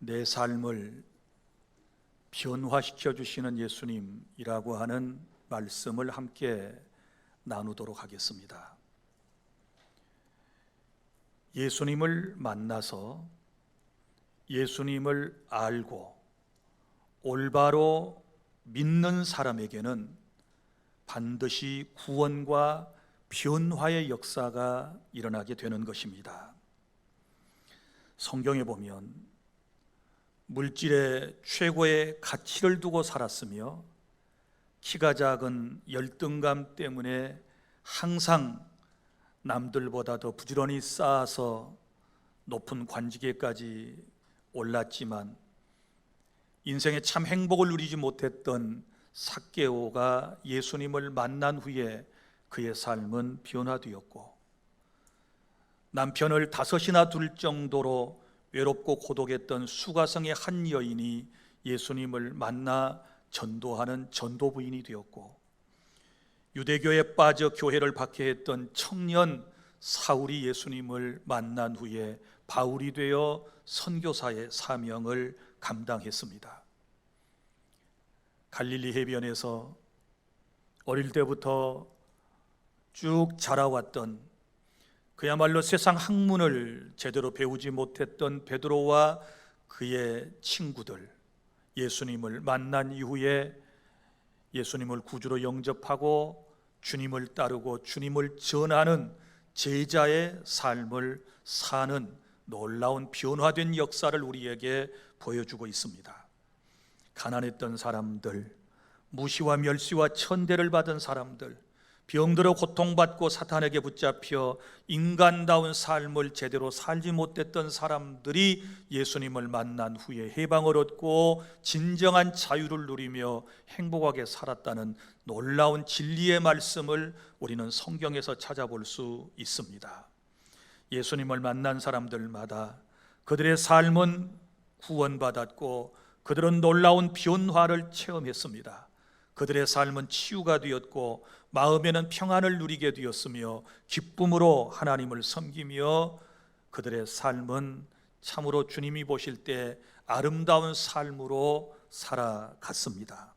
내 삶을 변화시켜 주시는 예수님이라고 하는 말씀을 함께 나누도록 하겠습니다. 예수님을 만나서 예수님을 알고 올바로 믿는 사람에게는 반드시 구원과 변화의 역사가 일어나게 되는 것입니다. 성경에 보면 물질의 최고의 가치를 두고 살았으며 키가 작은 열등감 때문에 항상 남들보다 더 부지런히 쌓아서 높은 관직에까지 올랐지만 인생에 참 행복을 누리지 못했던 삭개오가 예수님을 만난 후에 그의 삶은 변화되었고, 남편을 5이나 둘 정도로 외롭고 고독했던 수가성의 한 여인이 예수님을 만나 전도하는 전도부인이 되었고, 유대교에 빠져 교회를 박해했던 청년 사울이 예수님을 만난 후에 바울이 되어 선교사의 사명을 감당했습니다. 갈릴리 해변에서 어릴 때부터 쭉 자라왔던, 그야말로 세상 학문을 제대로 배우지 못했던 베드로와 그의 친구들, 예수님을 만난 이후에 예수님을 구주로 영접하고 주님을 따르고 주님을 전하는 제자의 삶을 사는 놀라운 변화된 역사를 우리에게 보여주고 있습니다. 가난했던 사람들, 무시와 멸시와 천대를 받은 사람들, 병들어 고통받고 사탄에게 붙잡혀 인간다운 삶을 제대로 살지 못했던 사람들이 예수님을 만난 후에 해방을 얻고 진정한 자유를 누리며 행복하게 살았다는 놀라운 진리의 말씀을 우리는 성경에서 찾아볼 수 있습니다. 예수님을 만난 사람들마다 그들의 삶은 구원받았고 그들은 놀라운 변화를 체험했습니다. 그들의 삶은 치유가 되었고 마음에는 평안을 누리게 되었으며 기쁨으로 하나님을 섬기며 그들의 삶은 참으로 주님이 보실 때 아름다운 삶으로 살아갔습니다.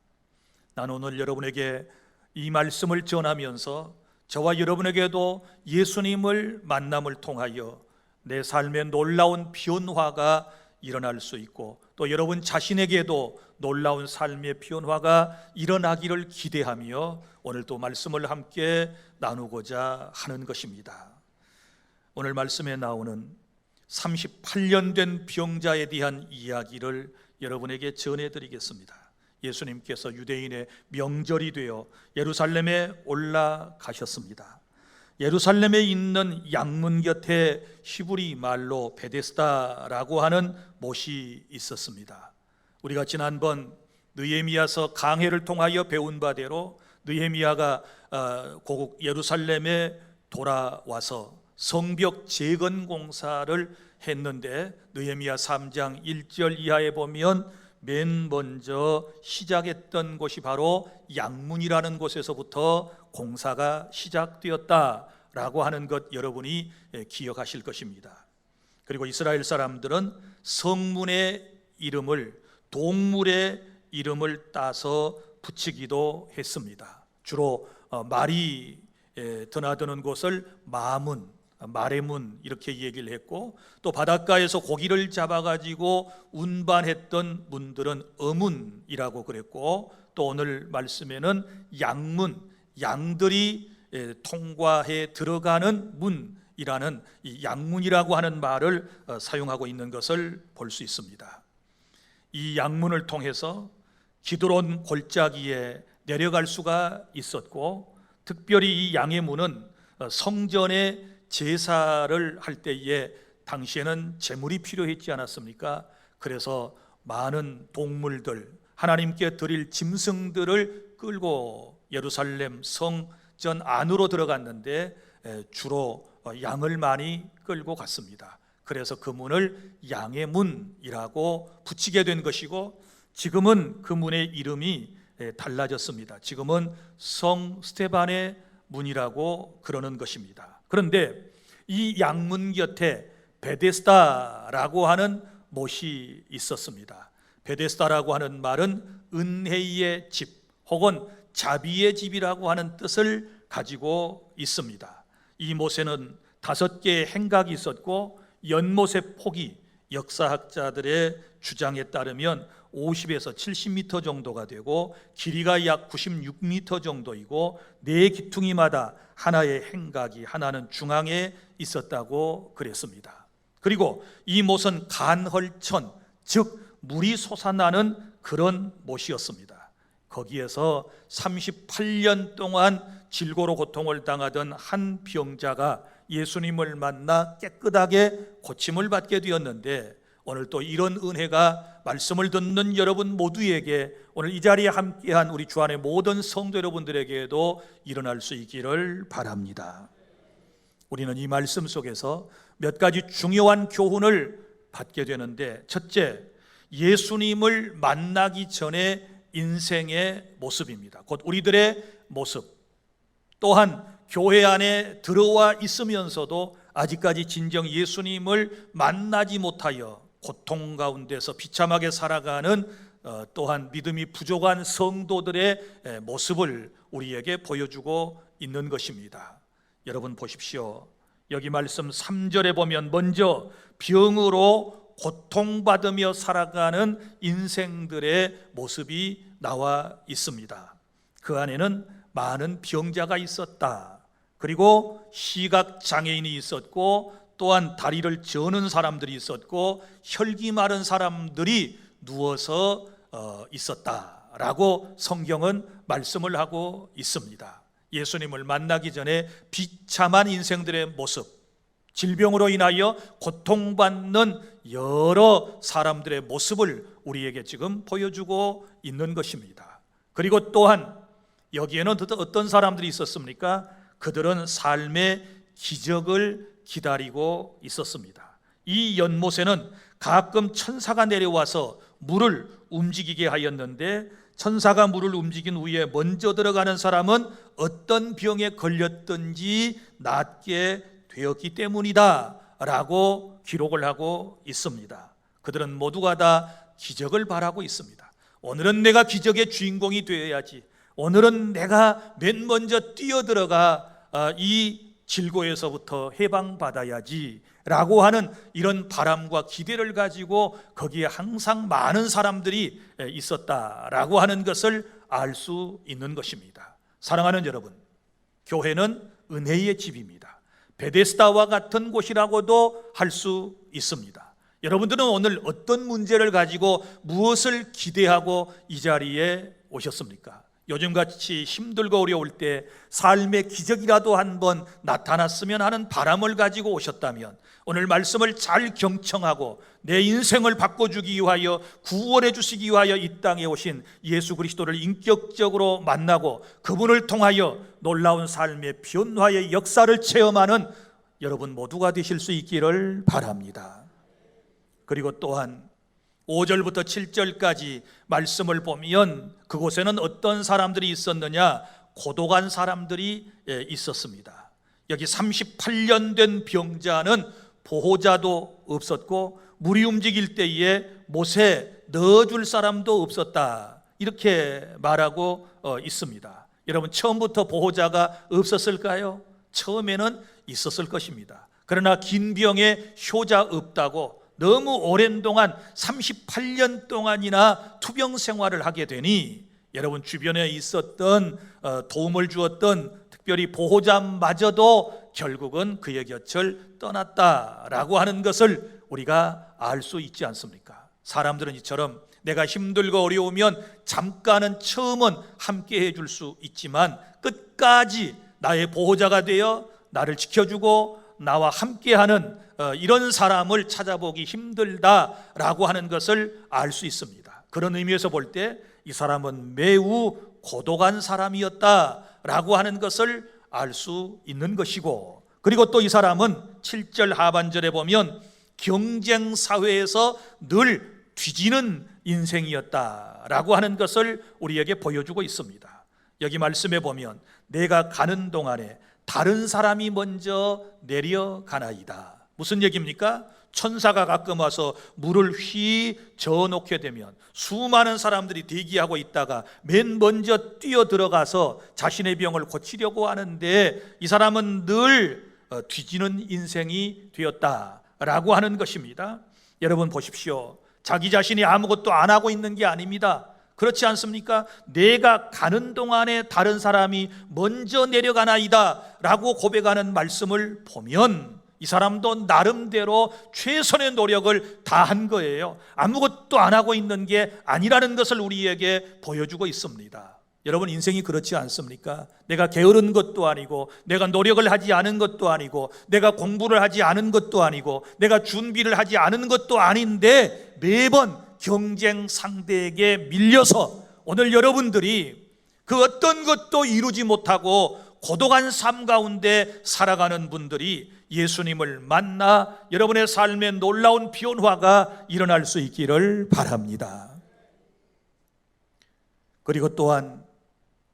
나는 오늘 여러분에게 이 말씀을 전하면서 저와 여러분에게도 예수님을 만남을 통하여 내 삶에 놀라운 변화가 일어날 수 있고, 또 여러분 자신에게도 놀라운 삶의 변화가 일어나기를 기대하며 오늘 또 말씀을 함께 나누고자 하는 것입니다. 오늘 말씀에 나오는 38년 된 병자에 대한 이야기를 여러분에게 전해드리겠습니다. 예수님께서 유대인의 명절이 되어 예루살렘에 올라가셨습니다. 예루살렘에 있는 양문 곁에 히브리 말로 베데스다라고 하는 못이 있었습니다. 우리가 지난번 느헤미야서 강해를 통하여 배운 바대로 느헤미야가 고국 예루살렘에 돌아와서 성벽 재건 공사를 했는데, 느헤미야 3장 1절 이하에 보면 맨 먼저 시작했던 곳이 바로 양문이라는 곳에서부터 공사가 시작되었다라고 하는 것 여러분이 기억하실 것입니다. 그리고 이스라엘 사람들은 성문의 이름을 동물의 이름을 따서 붙이기도 했습니다. 주로 말이 드나드는 곳을 마문, 마레문 이렇게 얘기를 했고, 또 바닷가에서 고기를 잡아가지고 운반했던 문들은 어문이라고 그랬고, 또 오늘 말씀에는 양문, 양들이 통과해 들어가는 문이라는 이 양문이라고 하는 말을 사용하고 있는 것을 볼 수 있습니다. 이 양문을 통해서 기드론 골짜기에 내려갈 수가 있었고, 특별히 이 양의 문은 성전에 제사를 할 때에 당시에는 제물이 필요했지 않았습니까? 그래서 많은 동물들, 하나님께 드릴 짐승들을 끌고 예루살렘 성전 안으로 들어갔는데 주로 양을 많이 끌고 갔습니다. 그래서 그 문을 양의 문이라고 붙이게 된 것이고, 지금은 그 문의 이름이 달라졌습니다. 지금은 성 스테반의 문이라고 그러는 것입니다. 그런데 이 양문 곁에 베데스다라고 하는 못이 있었습니다. 베데스다라고 하는 말은 은혜의 집 혹은 자비의 집이라고 하는 뜻을 가지고 있습니다. 이 못에는 5개의 행각이 있었고 연못의 폭이 역사학자들의 주장에 따르면 50에서 70m 정도가 되고 길이가 약 96m 정도이고 4기퉁이마다 하나의 행각이 하나는 중앙에 있었다고 그랬습니다. 그리고 이 못은 간헐천, 즉 물이 솟아나는 그런 못이었습니다. 거기에서 38년 동안 질고로 고통을 당하던 한 병자가 예수님을 만나 깨끗하게 고침을 받게 되었는데, 오늘 또 이런 은혜가 말씀을 듣는 여러분 모두에게, 오늘 이 자리에 함께한 우리 주 안의 모든 성도 여러분들에게도 일어날 수 있기를 바랍니다. 우리는 이 말씀 속에서 몇 가지 중요한 교훈을 받게 되는데, 첫째, 예수님을 만나기 전에 인생의 모습입니다. 곧 우리들의 모습. 또한 교회 안에 들어와 있으면서도 아직까지 진정 예수님을 만나지 못하여 고통 가운데서 비참하게 살아가는 또한 믿음이 부족한 성도들의 모습을 우리에게 보여주고 있는 것입니다. 여러분 보십시오. 여기 말씀 3절에 보면 먼저 병으로 고통받으며 살아가는 인생들의 모습이 나와 있습니다. 그 안에는 많은 병자가 있었다. 그리고 시각장애인이 있었고, 또한 다리를 저는 사람들이 있었고, 혈기 마른 사람들이 누워서 있었다라고 성경은 말씀을 하고 있습니다. 예수님을 만나기 전에 비참한 인생들의 모습, 질병으로 인하여 고통받는 여러 사람들의 모습을 우리에게 지금 보여주고 있는 것입니다. 그리고 또한 여기에는 어떤 사람들이 있었습니까? 그들은 삶의 기적을 기다리고 있었습니다. 이 연못에는 가끔 천사가 내려와서 물을 움직이게 하였는데, 천사가 물을 움직인 후에 먼저 들어가는 사람은 어떤 병에 걸렸든지 낫게 되었기 때문이다 라고 기록을 하고 있습니다. 그들은 모두가 다 기적을 바라고 있습니다. 오늘은 내가 기적의 주인공이 되어야지, 오늘은 내가 맨 먼저 뛰어들어가 이 질고에서부터 해방받아야지 라고 하는 이런 바람과 기대를 가지고 거기에 항상 많은 사람들이 있었다라고 하는 것을 알 수 있는 것입니다. 사랑하는 여러분, 교회는 은혜의 집입니다. 베데스다와 같은 곳이라고도 할 수 있습니다. 여러분들은 오늘 어떤 문제를 가지고 무엇을 기대하고 이 자리에 오셨습니까? 요즘같이 힘들고 어려울 때 삶의 기적이라도 한번 나타났으면 하는 바람을 가지고 오셨다면, 오늘 말씀을 잘 경청하고 내 인생을 바꿔주기 위하여, 구원해 주시기 위하여 이 땅에 오신 예수 그리스도를 인격적으로 만나고 그분을 통하여 놀라운 삶의 변화의 역사를 체험하는 여러분 모두가 되실 수 있기를 바랍니다. 그리고 또한 5절부터 7절까지 말씀을 보면 그곳에는 어떤 사람들이 있었느냐? 고독한 사람들이 있었습니다. 여기 38년 된 병자는 보호자도 없었고, 물이 움직일 때에 못에 넣어줄 사람도 없었다, 이렇게 말하고 있습니다. 여러분, 처음부터 보호자가 없었을까요? 처음에는 있었을 것입니다. 그러나 긴 병에 효자 없다고 너무 오랜 동안 38년 동안이나 투병 생활을 하게 되니, 여러분 주변에 있었던 도움을 주었던 특별히 보호자마저도 결국은 그의 곁을 떠났다라고 하는 것을 우리가 알 수 있지 않습니까? 사람들은 이처럼 내가 힘들고 어려우면 잠깐은 처음은 함께 해줄 수 있지만 끝까지 나의 보호자가 되어 나를 지켜주고 나와 함께하는 이런 사람을 찾아보기 힘들다라고 하는 것을 알 수 있습니다. 그런 의미에서 볼 때 이 사람은 매우 고독한 사람이었다라고 하는 것을 알 수 있는 것이고, 그리고 또 이 사람은 7절 하반절에 보면 경쟁 사회에서 늘 뒤지는 인생이었다라고 하는 것을 우리에게 보여주고 있습니다. 여기 말씀에 보면 내가 가는 동안에 다른 사람이 먼저 내려가나이다. 무슨 얘기입니까? 천사가 가끔 와서 물을 휘 저어놓게 되면 수많은 사람들이 대기하고 있다가 맨 먼저 뛰어 들어가서 자신의 병을 고치려고 하는데 이 사람은 늘 뒤지는 인생이 되었다라고 하는 것입니다. 여러분 보십시오. 자기 자신이 아무것도 안 하고 있는 게 아닙니다. 그렇지 않습니까? 내가 가는 동안에 다른 사람이 먼저 내려가나이다 라고 고백하는 말씀을 보면 이 사람도 나름대로 최선의 노력을 다한 거예요. 아무것도 안 하고 있는 게 아니라는 것을 우리에게 보여주고 있습니다. 여러분 인생이 그렇지 않습니까? 내가 게으른 것도 아니고 내가 노력을 하지 않은 것도 아니고 내가 공부를 하지 않은 것도 아니고 내가 준비를 하지 않은 것도 아닌데 매번 경쟁 상대에게 밀려서 오늘 여러분들이 그 어떤 것도 이루지 못하고 고독한 삶 가운데 살아가는 분들이 예수님을 만나 여러분의 삶에 놀라운 변화가 일어날 수 있기를 바랍니다. 그리고 또한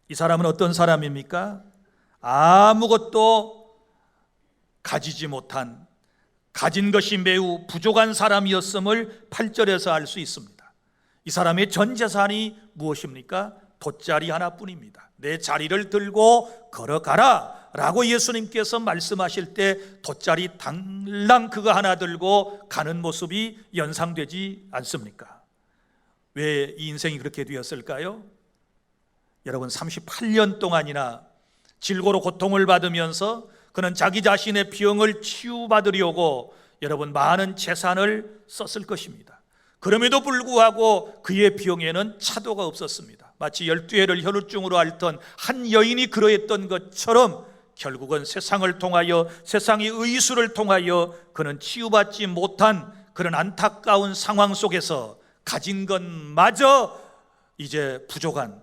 이 사람은 어떤 사람입니까? 아무것도 가지지 못한, 가진 것이 매우 부족한 사람이었음을 8절에서 알 수 있습니다. 이 사람의 전 재산이 무엇입니까? 돗자리 하나뿐입니다. 내 자리를 들고 걸어가라 라고 예수님께서 말씀하실 때 돗자리 당랑 그거 하나 들고 가는 모습이 연상되지 않습니까? 왜 이 인생이 그렇게 되었을까요? 여러분 38년 동안이나 질고로 고통을 받으면서 그는 자기 자신의 병을 치유받으려고 여러분 많은 재산을 썼을 것입니다. 그럼에도 불구하고 그의 병에는 차도가 없었습니다. 마치 12해를 혈우증으로 앓던 한 여인이 그러했던 것처럼 결국은 세상을 통하여, 세상의 의술을 통하여 그는 치유받지 못한 그런 안타까운 상황 속에서 가진 것마저 이제 부족한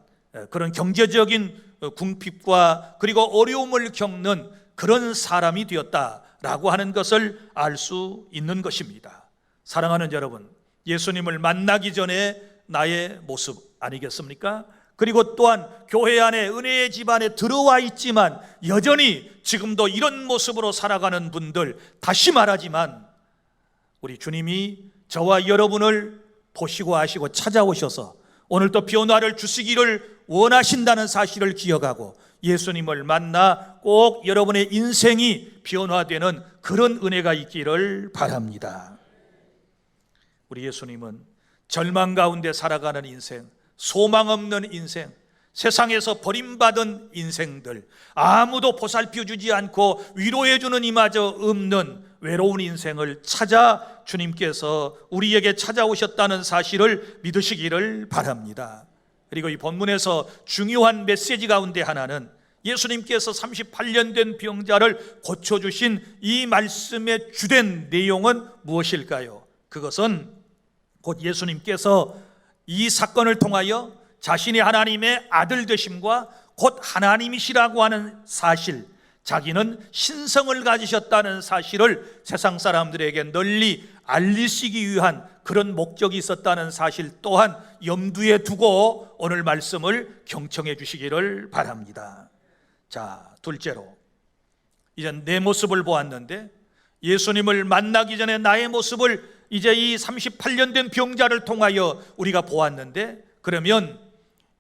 그런 경제적인 궁핍과 그리고 어려움을 겪는 그런 사람이 되었다라고 하는 것을 알 수 있는 것입니다. 사랑하는 여러분, 예수님을 만나기 전에 나의 모습 아니겠습니까? 그리고 또한 교회 안에 은혜의 집안에 들어와 있지만 여전히 지금도 이런 모습으로 살아가는 분들, 다시 말하지만 우리 주님이 저와 여러분을 보시고 아시고 찾아오셔서 오늘 또 변화를 주시기를 원하신다는 사실을 기억하고 예수님을 만나 꼭 여러분의 인생이 변화되는 그런 은혜가 있기를 바랍니다. 우리 예수님은 절망 가운데 살아가는 인생, 소망 없는 인생, 세상에서 버림받은 인생들, 아무도 보살펴주지 않고 위로해주는 이마저 없는 외로운 인생을 찾아 주님께서 우리에게 찾아오셨다는 사실을 믿으시기를 바랍니다. 그리고 이 본문에서 중요한 메시지 가운데 하나는 예수님께서 38년 된 병자를 고쳐주신 이 말씀의 주된 내용은 무엇일까요? 그것은 곧 예수님께서 이 사건을 통하여 자신이 하나님의 아들 되심과 곧 하나님이시라고 하는 사실, 자기는 신성을 가지셨다는 사실을 세상 사람들에게 널리 알리시기 위한 그런 목적이 있었다는 사실 또한 염두에 두고 오늘 말씀을 경청해 주시기를 바랍니다. 자, 둘째로 이제 내 모습을 보았는데 예수님을 만나기 전에 나의 모습을 이제 이 38년 된 병자를 통하여 우리가 보았는데, 그러면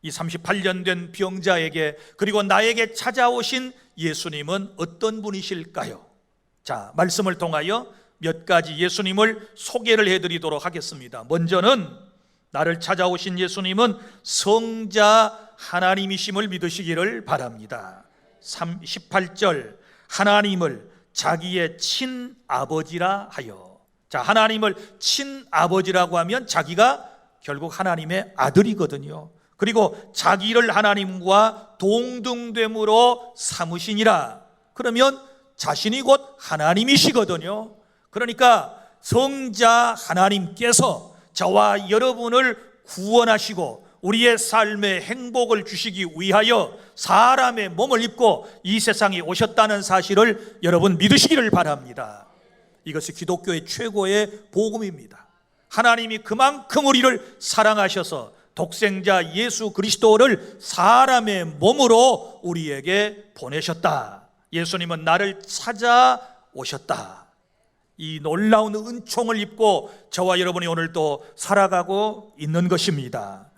이 38년 된 병자에게 그리고 나에게 찾아오신 예수님은 어떤 분이실까요? 자, 말씀을 통하여 몇 가지 예수님을 소개를 해드리도록 하겠습니다. 먼저는 나를 찾아오신 예수님은 성자 하나님이심을 믿으시기를 바랍니다. 18절, 하나님을 자기의 친아버지라 하여. 자, 하나님을 친아버지라고 하면 자기가 결국 하나님의 아들이거든요. 그리고 자기를 하나님과 동등됨으로 삼으시니라. 그러면 자신이 곧 하나님이시거든요. 그러니까 성자 하나님께서 저와 여러분을 구원하시고 우리의 삶에 행복을 주시기 위하여 사람의 몸을 입고 이 세상에 오셨다는 사실을 여러분 믿으시기를 바랍니다. 이것이 기독교의 최고의 복음입니다. 하나님이 그만큼 우리를 사랑하셔서 독생자 예수 그리스도를 사람의 몸으로 우리에게 보내셨다. 예수님은 나를 찾아오셨다. 이 놀라운 은총을 입고 저와 여러분이 오늘 또 살아가고 있는 것입니다.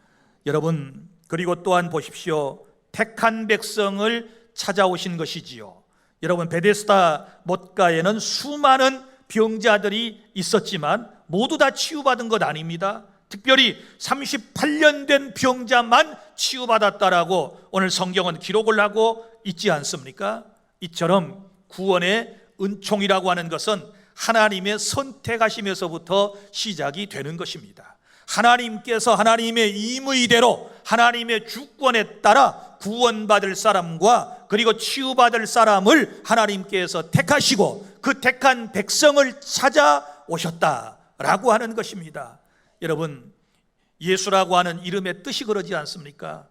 여러분, 그리고 또한 보십시오. 택한 백성을 찾아오신 것이지요. 여러분, 베데스다 못가에는 수많은 병자들이 있었지만 모두 다 치유받은 것 아닙니다. 특별히 38년 된 병자만 치유받았다라고 오늘 성경은 기록을 하고 있지 않습니까? 이처럼 구원의 은총이라고 하는 것은 하나님의 선택하심에서부터 시작이 되는 것입니다. 하나님께서 하나님의 임의대로 하나님의 주권에 따라 구원받을 사람과 그리고 치유받을 사람을 하나님께서 택하시고 그 택한 백성을 찾아오셨다라고 하는 것입니다. 여러분, 예수라고 하는 이름의 뜻이 그러지 않습니까?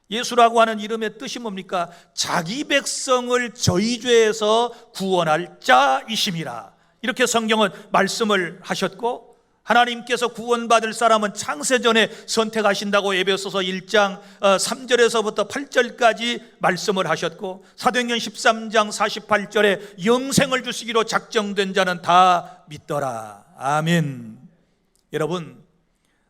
예수라고 하는 이름의 뜻이 뭡니까? 자기 백성을 저희 죄에서 구원할 자이심이라, 이렇게 성경은 말씀을 하셨고, 하나님께서 구원받을 사람은 창세전에 선택하신다고 에베소서 1장 3절에서부터 8절까지 말씀을 하셨고, 사도행전 13장 48절에 영생을 주시기로 작정된 자는 다 믿더라. 아멘. 여러분,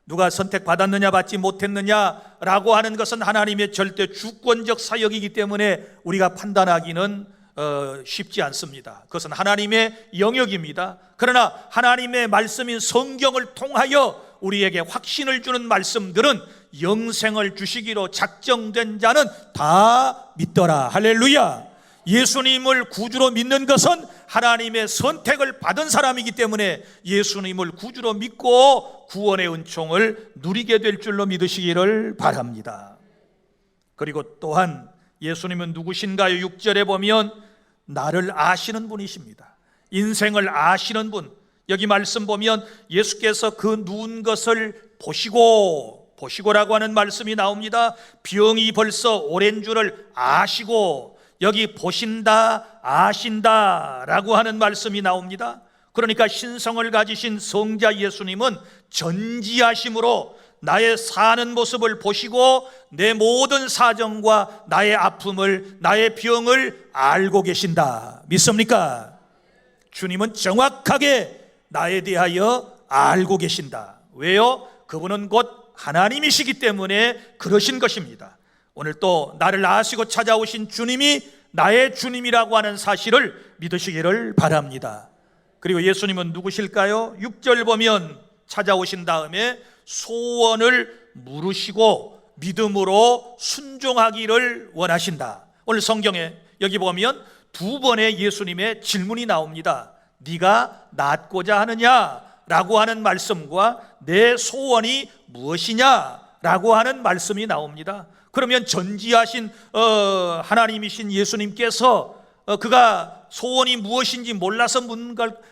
누가 선택받았느냐 받지 못했느냐라고 하는 것은 하나님의 절대 주권적 사역이기 때문에 우리가 판단하기는 쉽지 않습니다. 그것은 하나님의 영역입니다. 그러나 하나님의 말씀인 성경을 통하여 우리에게 확신을 주는 말씀들은 영생을 주시기로 작정된 자는 다 믿더라. 할렐루야. 예수님을 구주로 믿는 것은 하나님의 선택을 받은 사람이기 때문에 예수님을 구주로 믿고 구원의 은총을 누리게 될 줄로 믿으시기를 바랍니다. 그리고 또한 예수님은 누구신가요? 6절에 보면 나를 아시는 분이십니다. 인생을 아시는 분. 여기 말씀 보면 예수께서 그 누운 것을 보시고라고 하는 말씀이 나옵니다. 병이 벌써 오랜 줄을 아시고, 여기 보신다, 아신다 라고 하는 말씀이 나옵니다. 그러니까 신성을 가지신 성자 예수님은 전지하심으로 나의 사는 모습을 보시고 내 모든 사정과 나의 아픔을, 나의 병을 알고 계신다. 믿습니까? 주님은 정확하게 나에 대하여 알고 계신다. 왜요? 그분은 곧 하나님이시기 때문에 그러신 것입니다. 오늘 또 나를 아시고 찾아오신 주님이 나의 주님이라고 하는 사실을 믿으시기를 바랍니다. 그리고 예수님은 누구실까요? 6절 보면 찾아오신 다음에 소원을 물으시고 믿음으로 순종하기를 원하신다. 오늘 성경에 여기 보면 두 번의 예수님의 질문이 나옵니다. 네가 낫고자 하느냐? 라고 하는 말씀과 내 소원이 무엇이냐? 라고 하는 말씀이 나옵니다. 그러면 전지하신 하나님이신 예수님께서 그가 소원이 무엇인지 몰라서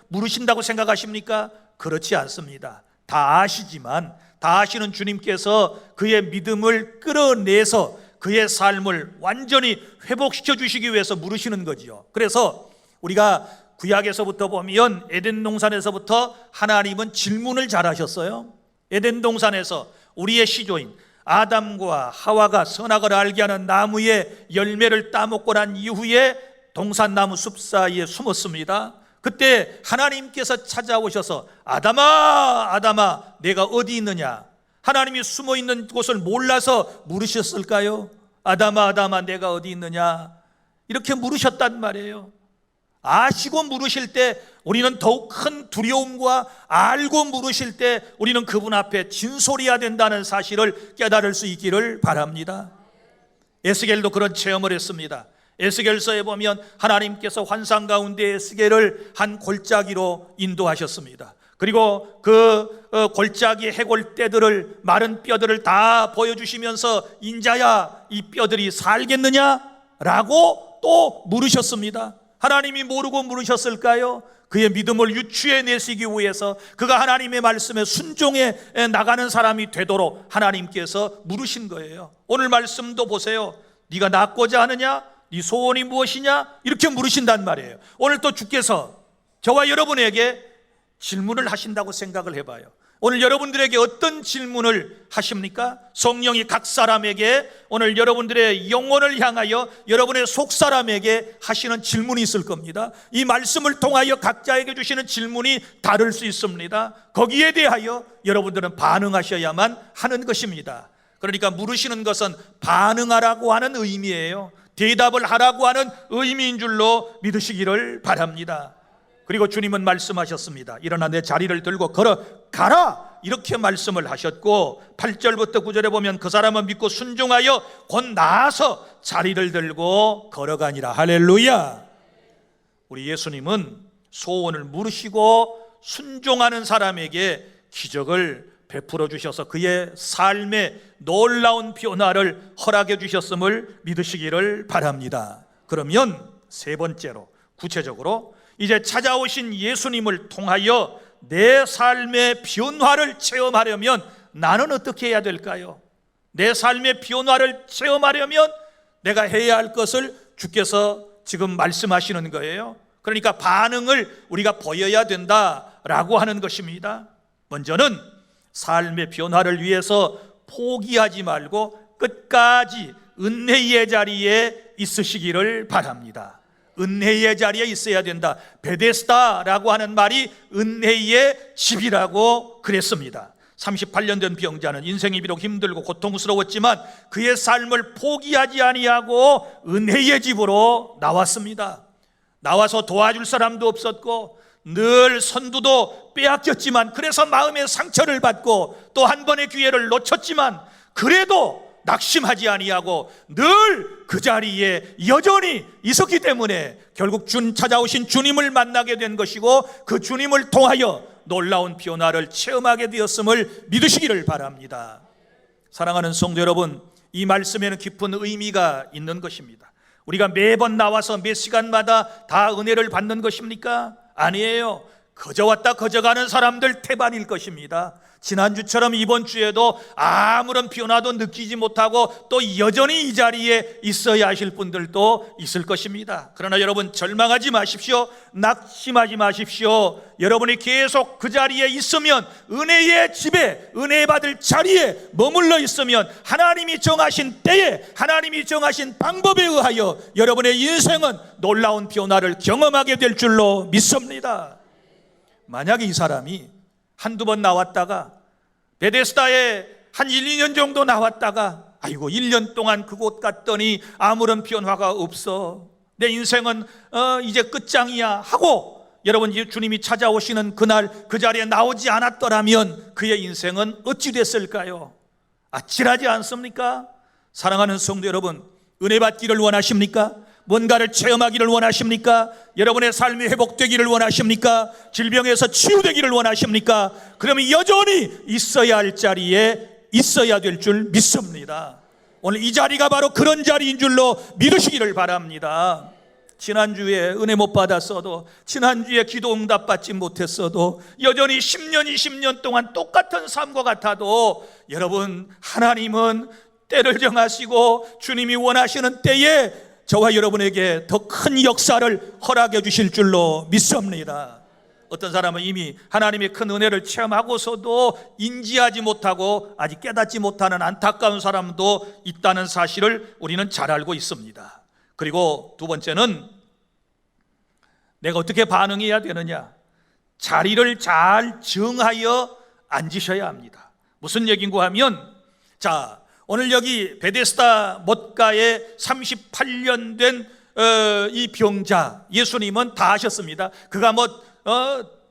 물으신다고 생각하십니까? 그렇지 않습니다. 다 아시지만, 다 아시는 주님께서 그의 믿음을 끌어내서 그의 삶을 완전히 회복시켜 주시기 위해서 물으시는 거지요. 그래서 우리가 구약에서부터 보면 에덴 동산에서부터 하나님은 질문을 잘하셨어요. 에덴 동산에서 우리의 시조인 아담과 하와가 선악을 알게 하는 나무의 열매를 따먹고 난 이후에 동산나무 숲 사이에 숨었습니다. 그때 하나님께서 찾아오셔서 아담아, 아담아, 내가 어디 있느냐? 하나님이 숨어 있는 곳을 몰라서 물으셨을까요? 아담아, 아담아, 내가 어디 있느냐? 이렇게 물으셨단 말이에요. 아시고 물으실 때 우리는 더욱 큰 두려움과, 알고 물으실 때 우리는 그분 앞에 진솔해야 된다는 사실을 깨달을 수 있기를 바랍니다. 에스겔도 그런 체험을 했습니다. 에스겔서에 보면 하나님께서 환상 가운데 에스겔을 한 골짜기로 인도하셨습니다. 그리고 그 골짜기 해골대들을, 마른 뼈들을 다 보여주시면서 인자야, 이 뼈들이 살겠느냐? 라고 또 물으셨습니다. 하나님이 모르고 물으셨을까요? 그의 믿음을 유추해내시기 위해서, 그가 하나님의 말씀에 순종해 나가는 사람이 되도록 하나님께서 물으신 거예요. 오늘 말씀도 보세요. 네가 낫고자 하느냐? 네 소원이 무엇이냐? 이렇게 물으신단 말이에요. 오늘 또 주께서 저와 여러분에게 질문을 하신다고 생각을 해봐요. 오늘 여러분들에게 어떤 질문을 하십니까? 성령이 각 사람에게 오늘 여러분들의 영혼을 향하여 여러분의 속사람에게 하시는 질문이 있을 겁니다. 이 말씀을 통하여 각자에게 주시는 질문이 다를 수 있습니다. 거기에 대하여 여러분들은 반응하셔야만 하는 것입니다. 그러니까 물으시는 것은 반응하라고 하는 의미예요. 대답을 하라고 하는 의미인 줄로 믿으시기를 바랍니다. 그리고 주님은 말씀하셨습니다. 일어나 내 자리를 들고 걸어가라, 이렇게 말씀을 하셨고 8절부터 9절에 보면 그 사람은 믿고 순종하여 곧 나아서 자리를 들고 걸어가니라. 할렐루야. 우리 예수님은 소원을 물으시고 순종하는 사람에게 기적을 베풀어 주셔서 그의 삶에 놀라운 변화를 허락해 주셨음을 믿으시기를 바랍니다. 그러면 세 번째로 구체적으로 이제 찾아오신 예수님을 통하여 내 삶의 변화를 체험하려면 나는 어떻게 해야 될까요? 내 삶의 변화를 체험하려면 내가 해야 할 것을 주께서 지금 말씀하시는 거예요. 그러니까 반응을 우리가 보여야 된다라고 하는 것입니다. 먼저는 삶의 변화를 위해서 포기하지 말고 끝까지 은혜의 자리에 있으시기를 바랍니다. 은혜의 자리에 있어야 된다. 베데스다라고 하는 말이 은혜의 집이라고 그랬습니다. 38년 된 병자는 인생이 비록 힘들고 고통스러웠지만 그의 삶을 포기하지 아니하고 은혜의 집으로 나왔습니다. 나와서 도와줄 사람도 없었고 늘 선두도 빼앗겼지만 그래서 마음의 상처를 받고 또 한 번의 기회를 놓쳤지만 그래도 낙심하지 아니하고 늘 그 자리에 여전히 있었기 때문에 결국 찾아오신 주님을 만나게 된 것이고 그 주님을 통하여 놀라운 변화를 체험하게 되었음을 믿으시기를 바랍니다. 사랑하는 성도 여러분, 이 말씀에는 깊은 의미가 있는 것입니다. 우리가 매번 나와서 몇 시간마다 다 은혜를 받는 것입니까? 아니에요. 거저 왔다 거저 가는 사람들 태반일 것입니다. 지난주처럼 이번 주에도 아무런 변화도 느끼지 못하고 또 여전히 이 자리에 있어야 하실 분들도 있을 것입니다. 그러나 여러분 절망하지 마십시오. 낙심하지 마십시오. 여러분이 계속 그 자리에 있으면, 은혜의 집에, 은혜 받을 자리에 머물러 있으면 하나님이 정하신 때에, 하나님이 정하신 방법에 의하여 여러분의 인생은 놀라운 변화를 경험하게 될 줄로 믿습니다. 만약에 이 사람이 한두 번 나왔다가 베데스다에 한 1, 2년 정도 나왔다가 아이고 1년 동안 그곳 갔더니 아무런 변화가 없어, 내 인생은 이제 끝장이야 하고 여러분 주님이 찾아오시는 그날 그 자리에 나오지 않았더라면 그의 인생은 어찌 됐을까요? 아찔하지 않습니까? 사랑하는 성도 여러분, 은혜 받기를 원하십니까? 뭔가를 체험하기를 원하십니까? 여러분의 삶이 회복되기를 원하십니까? 질병에서 치유되기를 원하십니까? 그러면 여전히 있어야 할 자리에 있어야 될 줄 믿습니다. 오늘 이 자리가 바로 그런 자리인 줄로 믿으시기를 바랍니다. 지난주에 은혜 못 받았어도, 지난주에 기도 응답 받지 못했어도, 여전히 10년, 20년 동안 똑같은 삶과 같아도 여러분, 하나님은 때를 정하시고 주님이 원하시는 때에 저와 여러분에게 더 큰 역사를 허락해 주실 줄로 믿습니다. 어떤 사람은 이미 하나님의 큰 은혜를 체험하고서도 인지하지 못하고 아직 깨닫지 못하는 안타까운 사람도 있다는 사실을 우리는 잘 알고 있습니다. 그리고 두 번째는 내가 어떻게 반응해야 되느냐, 자리를 잘 정하여 앉으셔야 합니다. 무슨 얘기인가 하면, 자, 오늘 여기 베데스다 못가에 38년 된 이 병자, 예수님은 다 아셨습니다. 그가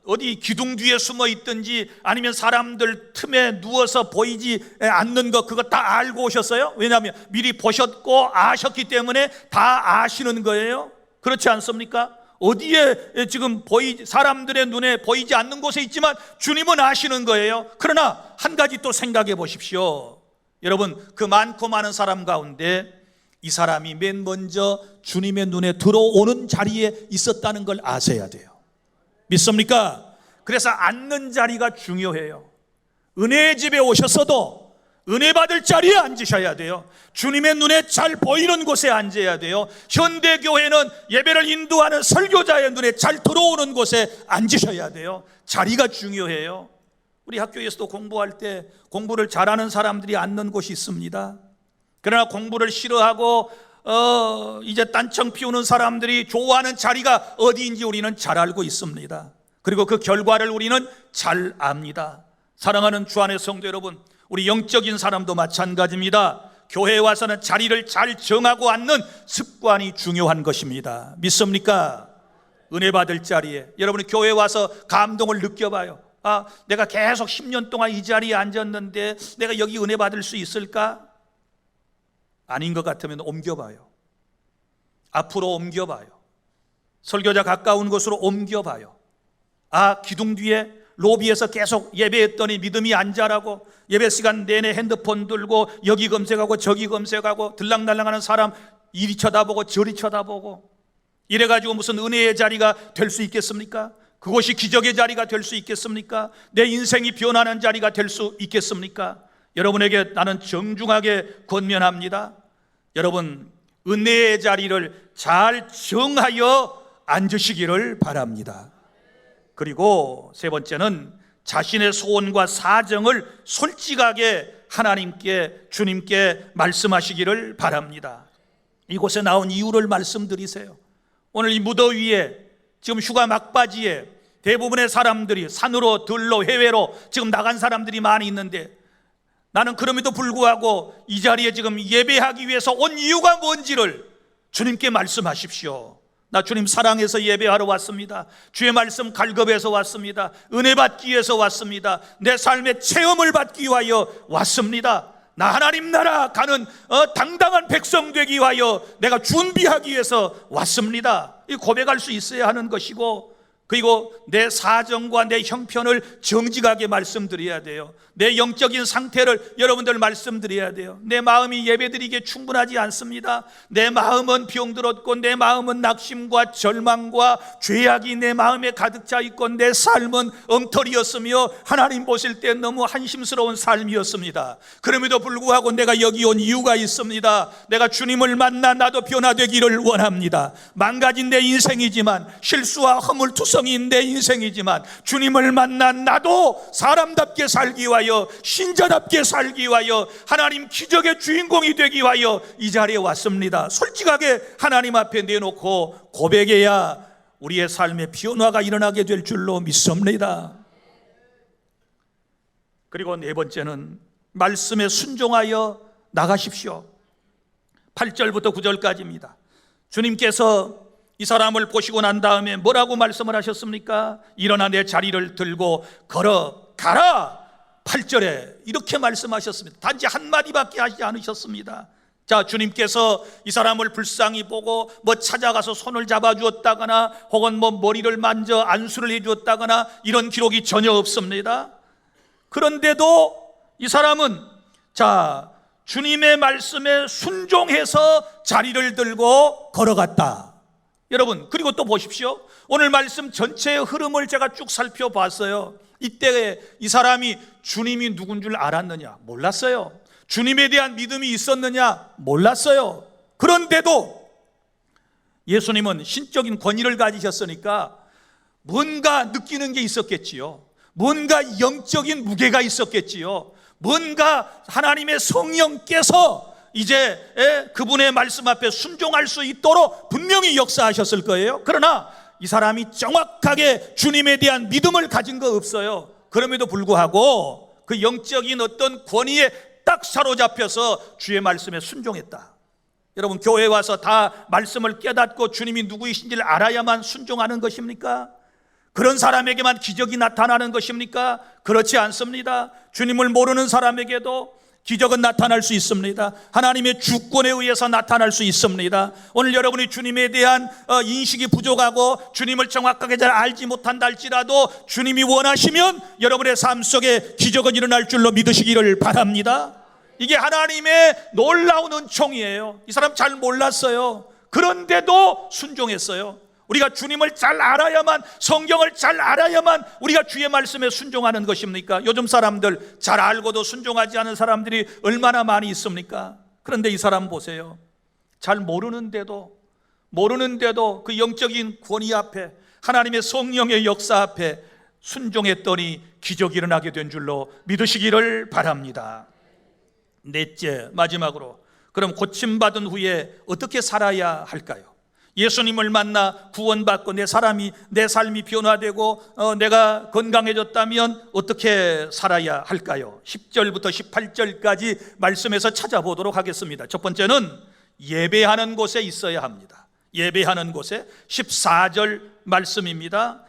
어디 기둥 뒤에 숨어 있든지 아니면 사람들 틈에 누워서 보이지 않는 거, 그거 다 알고 오셨어요. 왜냐하면 미리 보셨고 아셨기 때문에 다 아시는 거예요. 그렇지 않습니까? 어디에 지금 사람들의 눈에 보이지 않는 곳에 있지만 주님은 아시는 거예요. 그러나 한 가지 또 생각해 보십시오. 여러분, 그 많고 많은 사람 가운데 이 사람이 맨 먼저 주님의 눈에 들어오는 자리에 있었다는 걸 아셔야 돼요. 믿습니까? 그래서 앉는 자리가 중요해요. 은혜의 집에 오셨어도 은혜 받을 자리에 앉으셔야 돼요. 주님의 눈에 잘 보이는 곳에 앉아야 돼요. 현대교회는 예배를 인도하는 설교자의 눈에 잘 들어오는 곳에 앉으셔야 돼요. 자리가 중요해요. 우리 학교에서도 공부할 때 공부를 잘하는 사람들이 앉는 곳이 있습니다. 그러나 공부를 싫어하고 이제 딴청 피우는 사람들이 좋아하는 자리가 어디인지 우리는 잘 알고 있습니다. 그리고 그 결과를 우리는 잘 압니다. 사랑하는 주 안의 성도 여러분, 우리 영적인 사람도 마찬가지입니다. 교회에 와서는 자리를 잘 정하고 앉는 습관이 중요한 것입니다. 믿습니까? 은혜 받을 자리에 여러분이 교회에 와서 감동을 느껴봐요. 내가 계속 10년 동안 이 자리에 앉았는데 내가 여기 은혜 받을 수 있을까? 아닌 것 같으면 옮겨봐요. 앞으로 옮겨봐요. 설교자 가까운 곳으로 옮겨봐요. 기둥 뒤에 로비에서 계속 예배했더니 믿음이 안 자라고 예배 시간 내내 핸드폰 들고 여기 검색하고 저기 검색하고 들락날락하는 사람 이리 쳐다보고 저리 쳐다보고 이래가지고 무슨 은혜의 자리가 될 수 있겠습니까? 그것이 기적의 자리가 될 수 있겠습니까? 내 인생이 변하는 자리가 될 수 있겠습니까? 여러분에게 나는 정중하게 권면합니다. 여러분, 은혜의 자리를 잘 정하여 앉으시기를 바랍니다. 그리고 세 번째는 자신의 소원과 사정을 솔직하게 하나님께, 주님께 말씀하시기를 바랍니다. 이곳에 나온 이유를 말씀드리세요. 오늘 이 무더위에 지금 휴가 막바지에 대부분의 사람들이 산으로 들로 해외로 지금 나간 사람들이 많이 있는데 나는 그럼에도 불구하고 이 자리에 지금 예배하기 위해서 온 이유가 뭔지를 주님께 말씀하십시오. 나 주님 사랑해서 예배하러 왔습니다. 주의 말씀 갈급해서 왔습니다. 은혜 받기 위해서 왔습니다. 내 삶의 체험을 받기 위하여 왔습니다. 나 하나님 나라 가는 당당한 백성 되기 위하여 내가 준비하기 위해서 왔습니다. 이 고백할 수 있어야 하는 것이고, 그리고 내 사정과 내 형편을 정직하게 말씀드려야 돼요. 내 영적인 상태를 여러분들 말씀드려야 돼요. 내 마음이 예배드리기에 충분하지 않습니다. 내 마음은 병들었고 내 마음은 낙심과 절망과 죄악이 내 마음에 가득 차 있고 내 삶은 엉터리였으며 하나님 보실 때 너무 한심스러운 삶이었습니다. 그럼에도 불구하고 내가 여기 온 이유가 있습니다. 내가 주님을 만나 나도 변화되기를 원합니다. 망가진 내 인생이지만, 실수와 허물투성이인 내 인생이지만 주님을 만나 나도 사람답게 살기 위하여, 신자답게 살기 위하여, 하나님 기적의 주인공이 되기 위하여 이 자리에 왔습니다. 솔직하게 하나님 앞에 내놓고 고백해야 우리의 삶에 변화가 일어나게 될 줄로 믿습니다. 그리고 네 번째는 말씀에 순종하여 나가십시오. 8절부터 9절까지입니다. 주님께서 이 사람을 보시고 난 다음에 뭐라고 말씀을 하셨습니까? 일어나 내 자리를 들고 걸어가라. 8절에 이렇게 말씀하셨습니다. 단지 한마디밖에 하지 않으셨습니다. 자, 주님께서 이 사람을 불쌍히 보고 찾아가서 손을 잡아주었다거나 혹은 머리를 만져 안수를 해주었다거나 이런 기록이 전혀 없습니다. 그런데도 이 사람은 주님의 말씀에 순종해서 자리를 들고 걸어갔다. 여러분, 그리고 또 보십시오. 오늘 말씀 전체의 흐름을 제가 쭉 살펴봤어요. 이때 이 사람이 주님이 누군 줄 알았느냐? 몰랐어요. 주님에 대한 믿음이 있었느냐? 몰랐어요. 그런데도 예수님은 신적인 권위를 가지셨으니까 뭔가 느끼는 게 있었겠지요. 뭔가 영적인 무게가 있었겠지요. 뭔가 하나님의 성령께서 이제 그분의 말씀 앞에 순종할 수 있도록 분명히 역사하셨을 거예요. 그러나 이 사람이 정확하게 주님에 대한 믿음을 가진 거 없어요. 그럼에도 불구하고 그 영적인 어떤 권위에 딱 사로잡혀서 주의 말씀에 순종했다. 여러분, 교회에 와서 다 말씀을 깨닫고 주님이 누구이신지를 알아야만 순종하는 것입니까? 그런 사람에게만 기적이 나타나는 것입니까? 그렇지 않습니다. 주님을 모르는 사람에게도 기적은 나타날 수 있습니다. 하나님의 주권에 의해서 나타날 수 있습니다. 오늘 여러분이 주님에 대한 인식이 부족하고 주님을 정확하게 잘 알지 못한다 할지라도 주님이 원하시면 여러분의 삶 속에 기적은 일어날 줄로 믿으시기를 바랍니다. 이게 하나님의 놀라운 은총이에요. 이 사람 잘 몰랐어요. 그런데도 순종했어요. 우리가 주님을 잘 알아야만, 성경을 잘 알아야만 우리가 주의 말씀에 순종하는 것입니까? 요즘 사람들 잘 알고도 순종하지 않은 사람들이 얼마나 많이 있습니까? 그런데 이 사람 보세요. 잘 모르는데도 그 영적인 권위 앞에, 하나님의 성령의 역사 앞에 순종했더니 기적이 일어나게 된 줄로 믿으시기를 바랍니다. 넷째, 마지막으로, 그럼 고침받은 후에 어떻게 살아야 할까요? 예수님을 만나 구원받고 내 삶이 변화되고 내가 건강해졌다면 어떻게 살아야 할까요? 10절부터 18절까지 말씀에서 찾아보도록 하겠습니다. 첫 번째는 예배하는 곳에 있어야 합니다. 예배하는 곳에 14절 말씀입니다.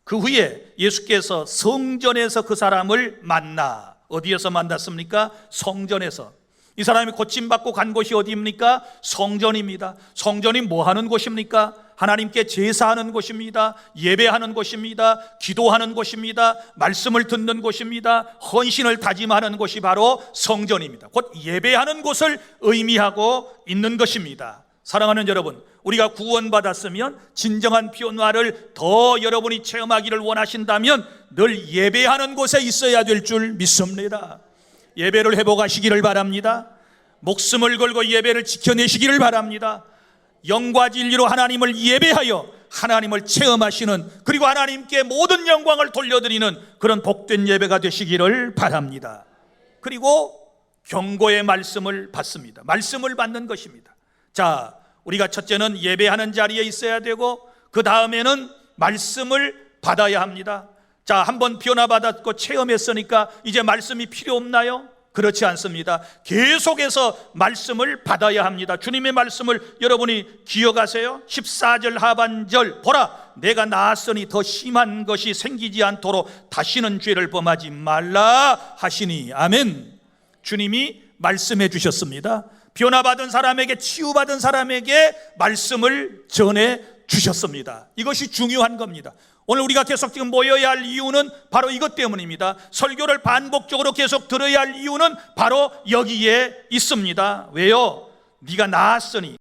그 후에 예수께서 성전에서 그 사람을 만나, 어디에서 만났습니까? 성전에서. 이 사람이 고침받고 간 곳이 어디입니까? 성전입니다. 성전이 뭐 하는 곳입니까? 하나님께 제사하는 곳입니다. 예배하는 곳입니다. 기도하는 곳입니다. 말씀을 듣는 곳입니다. 헌신을 다짐하는 곳이 바로 성전입니다. 곧 예배하는 곳을 의미하고 있는 것입니다. 사랑하는 여러분, 우리가 구원받았으면 진정한 변화를 더 여러분이 체험하기를 원하신다면 늘 예배하는 곳에 있어야 될 줄 믿습니다. 예배를 회복하시기를 바랍니다. 목숨을 걸고 예배를 지켜내시기를 바랍니다. 영과 진리로 하나님을 예배하여 하나님을 체험하시는, 그리고 하나님께 모든 영광을 돌려드리는 그런 복된 예배가 되시기를 바랍니다. 그리고 경고의 말씀을 받습니다. 말씀을 받는 것입니다. 자, 우리가 첫째는 예배하는 자리에 있어야 되고, 그 다음에는 말씀을 받아야 합니다. 자, 한번 변화받았고 체험했으니까 이제 말씀이 필요 없나요? 그렇지 않습니다. 계속해서 말씀을 받아야 합니다. 주님의 말씀을 여러분이 기억하세요. 14절 하반절, 보라 내가 나았으니 더 심한 것이 생기지 않도록 다시는 죄를 범하지 말라 하시니. 아멘. 주님이 말씀해 주셨습니다. 변화받은 사람에게, 치유받은 사람에게 말씀을 전해 주셨습니다. 이것이 중요한 겁니다. 오늘 우리가 계속 지금 모여야 할 이유는 바로 이것 때문입니다. 설교를 반복적으로 계속 들어야 할 이유는 바로 여기에 있습니다. 왜요? 네가 나았으니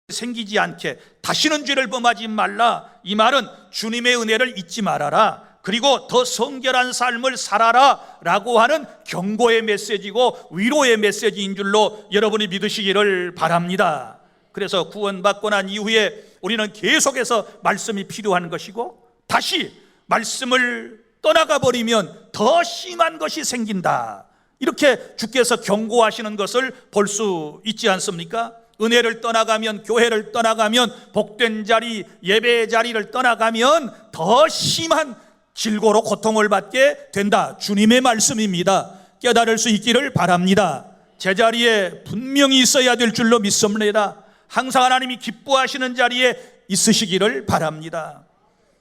생기지 않게 다시는 죄를 범하지 말라. 이 말은 주님의 은혜를 잊지 말아라, 그리고 더 성결한 삶을 살아라 라고 하는 경고의 메시지고 위로의 메시지인 줄로 여러분이 믿으시기를 바랍니다. 그래서 구원받고 난 이후에 우리는 계속해서 말씀이 필요한 것이고, 다시 말씀을 떠나가 버리면 더 심한 것이 생긴다, 이렇게 주께서 경고하시는 것을 볼 수 있지 않습니까? 은혜를 떠나가면, 교회를 떠나가면, 복된 자리, 예배의 자리를 떠나가면 더 심한 질고로 고통을 받게 된다. 주님의 말씀입니다. 깨달을 수 있기를 바랍니다. 제자리에 분명히 있어야 될 줄로 믿습니다. 항상 하나님이 기뻐하시는 자리에 있으시기를 바랍니다.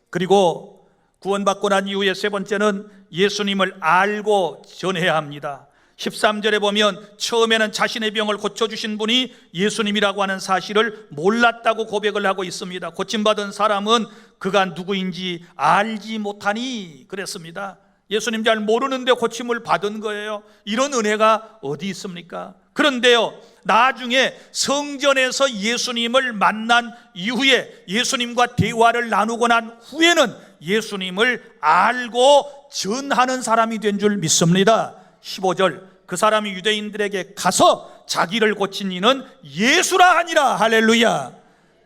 그리고 구원받고 난 이후에 세 번째는 예수님을 알고 전해야 합니다. 13절에 보면 처음에는 자신의 병을 고쳐주신 분이 예수님이라고 하는 사실을 몰랐다고 고백을 하고 있습니다. 고침받은 사람은 그가 누구인지 알지 못하니 그랬습니다. 예수님 잘 모르는데 고침을 받은 거예요. 이런 은혜가 어디 있습니까? 그런데요, 나중에 성전에서 예수님을 만난 이후에, 예수님과 대화를 나누고 난 후에는 예수님을 알고 전하는 사람이 된 줄 믿습니다. 15절, 그 사람이 유대인들에게 가서 자기를 고친 이는 예수라 하니라. 할렐루야.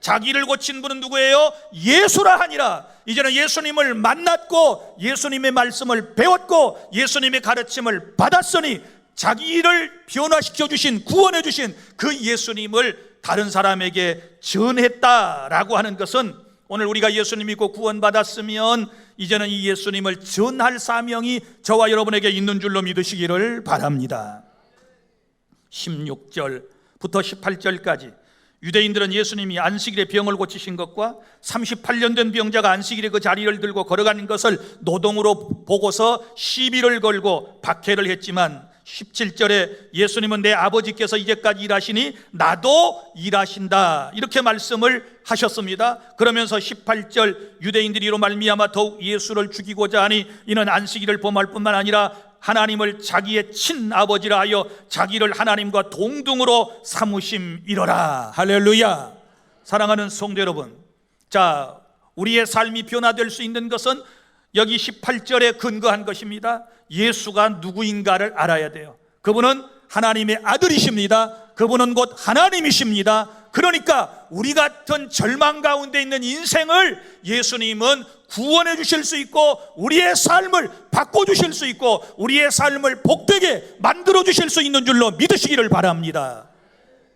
자기를 고친 분은 누구예요? 예수라 하니라. 이제는 예수님을 만났고 예수님의 말씀을 배웠고 예수님의 가르침을 받았으니 자기를 변화시켜 주신, 구원해 주신 그 예수님을 다른 사람에게 전했다라고 하는 것은, 오늘 우리가 예수님 믿고 구원받았으면 이제는 이 예수님을 전할 사명이 저와 여러분에게 있는 줄로 믿으시기를 바랍니다. 16절부터 18절까지 유대인들은 예수님이 안식일에 병을 고치신 것과 38년 된 병자가 안식일에 그 자리를 들고 걸어가는 것을 노동으로 보고서 시비를 걸고 박해를 했지만, 17절에 예수님은 내 아버지께서 이제까지 일하시니 나도 일하신다, 이렇게 말씀을 하셨습니다. 그러면서 18절, 유대인들이 이로 말미암아 더욱 예수를 죽이고자 하니 이는 안식일을 범할 뿐만 아니라 하나님을 자기의 친아버지라 하여 자기를 하나님과 동등으로 삼으심이로라. 할렐루야. 사랑하는 성도 여러분, 자, 우리의 삶이 변화될 수 있는 것은 여기 18절에 근거한 것입니다. 예수가 누구인가를 알아야 돼요. 그분은 하나님의 아들이십니다. 그분은 곧 하나님이십니다. 그러니까 우리 같은 절망 가운데 있는 인생을 예수님은 구원해 주실 수 있고 우리의 삶을 바꿔주실 수 있고 우리의 삶을 복되게 만들어 주실 수 있는 줄로 믿으시기를 바랍니다.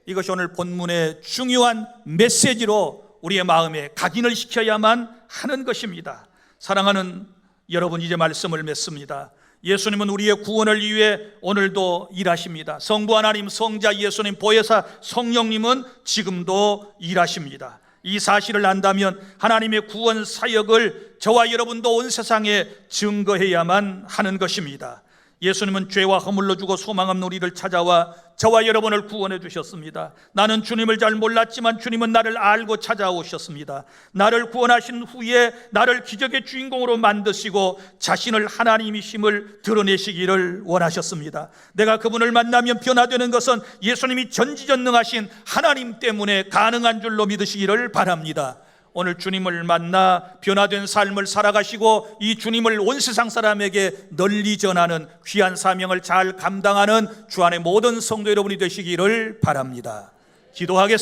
이것이 오늘 본문의 중요한 메시지로 우리의 마음에 각인을 시켜야만 하는 것입니다. 사랑하는 여러분, 이제 말씀을 맺습니다. 예수님은 우리의 구원을 위해 오늘도 일하십니다. 성부 하나님, 성자 예수님, 보혜사 성령님은 지금도 일하십니다. 이 사실을 안다면 하나님의 구원 사역을 저와 여러분도 온 세상에 증거해야만 하는 것입니다. 예수님은 죄와 허물로 죽어 소망 없는 우리를 찾아와 저와 여러분을 구원해 주셨습니다. 나는 주님을 잘 몰랐지만 주님은 나를 알고 찾아오셨습니다. 나를 구원하신 후에 나를 기적의 주인공으로 만드시고 자신을 하나님이심을 드러내시기를 원하셨습니다. 내가 그분을 만나면 변화되는 것은 예수님이 전지전능하신 하나님 때문에 가능한 줄로 믿으시기를 바랍니다. 오늘 주님을 만나 변화된 삶을 살아가시고 이 주님을 온 세상 사람에게 널리 전하는 귀한 사명을 잘 감당하는 주 안의 모든 성도 여러분이 되시기를 바랍니다. 기도하겠습니다.